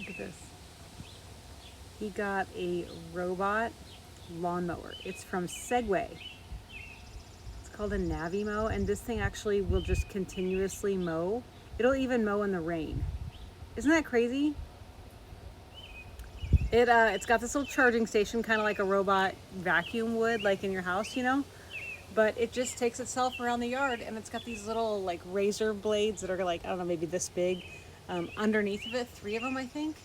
Look at this. He got a Robot Lawn Mower. It's from Segway. It's called a Navimow, and this thing actually will just continuously mow. It'll even mow in the rain. Isn't that crazy? It's got this little charging station, kind of like a robot vacuum would, like in your house, you know. But it just takes itself around the yard, and it's got these little like razor blades that are like, I don't know, maybe this big, underneath of it, 3 of them, I think.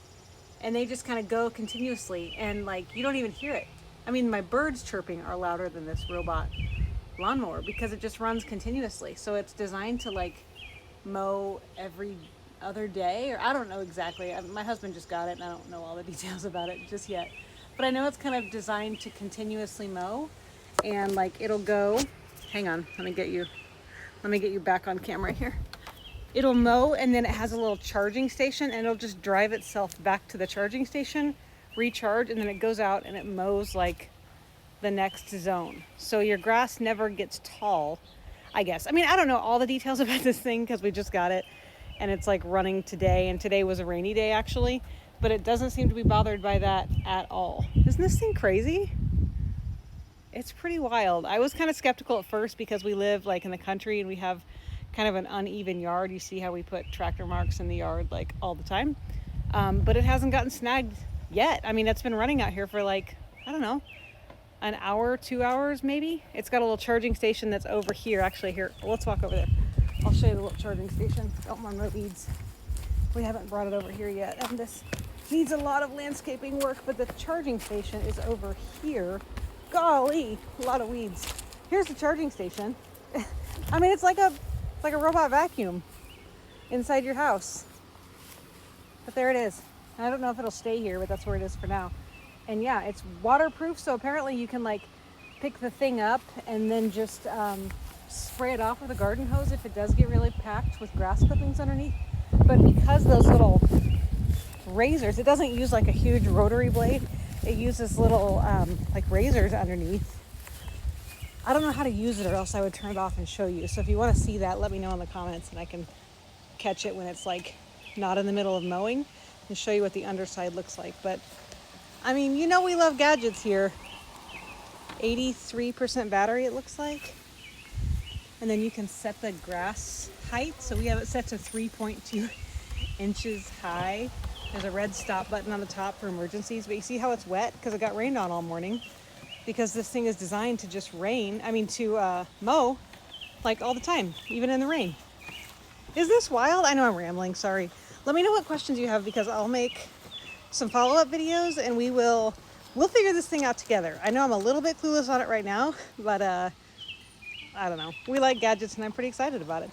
And they just kind of go continuously, and like you don't even hear it. I mean, my birds chirping are louder than this robot lawnmower because it just runs continuously. So it's designed to like mow every other day, or I don't know exactly. My husband just got it, and I don't know all the details about it just yet. But I know it's kind of designed to continuously mow, and like it'll go. Hang on, let me get you back on camera here. It'll mow, and then it has a little charging station, and it'll just drive itself back to the charging station, recharge, and then it goes out and it mows like the next zone. So your grass never gets tall, I guess. I mean, I don't know all the details about this thing because we just got it, and it's like running today, and today was a rainy day actually, but it doesn't seem to be bothered by that at all. Isn't this thing crazy? It's pretty wild. I was kind of skeptical at first because we live like in the country and we have kind of an uneven yard. You see how we put tractor marks in the yard like all the time. But it hasn't gotten snagged yet. I mean, it's been running out here for like, I don't know, an hour, 2 hours maybe. It's got a little charging station that's over here. Actually, here, let's walk over there. I'll show you the little charging station. Don't mind the weeds. We haven't brought it over here yet. And this needs a lot of landscaping work, but the charging station is over here. Golly, a lot of weeds. Here's the charging station. I mean, it's like a robot vacuum inside your house. But there it is. I don't know if it'll stay here, but that's where it is for now. And yeah, it's waterproof, so apparently you can like pick the thing up and then just spray it off with a garden hose if it does get really packed with grass clippings underneath. But because those little razors, it doesn't use like a huge rotary blade. It uses little like razors underneath. I don't know how to use it, or else I would turn it off and show you. So if you want to see that, let me know in the comments, and I can catch it when it's like not in the middle of mowing and show you what the underside looks like. But I mean, you know, we love gadgets here. 83% battery it looks like. And then you can set the grass height. So we have it set to 3.2 inches high. There's a red stop button on the top for emergencies, but you see how it's wet because it got rained on all morning, because this thing is designed to just to mow like all the time, even in the rain. Is this wild? I know I'm rambling, sorry. Let me know what questions you have, because I'll make some follow-up videos and we'll figure this thing out together. I know I'm a little bit clueless on it right now, but I don't know. We like gadgets and I'm pretty excited about it.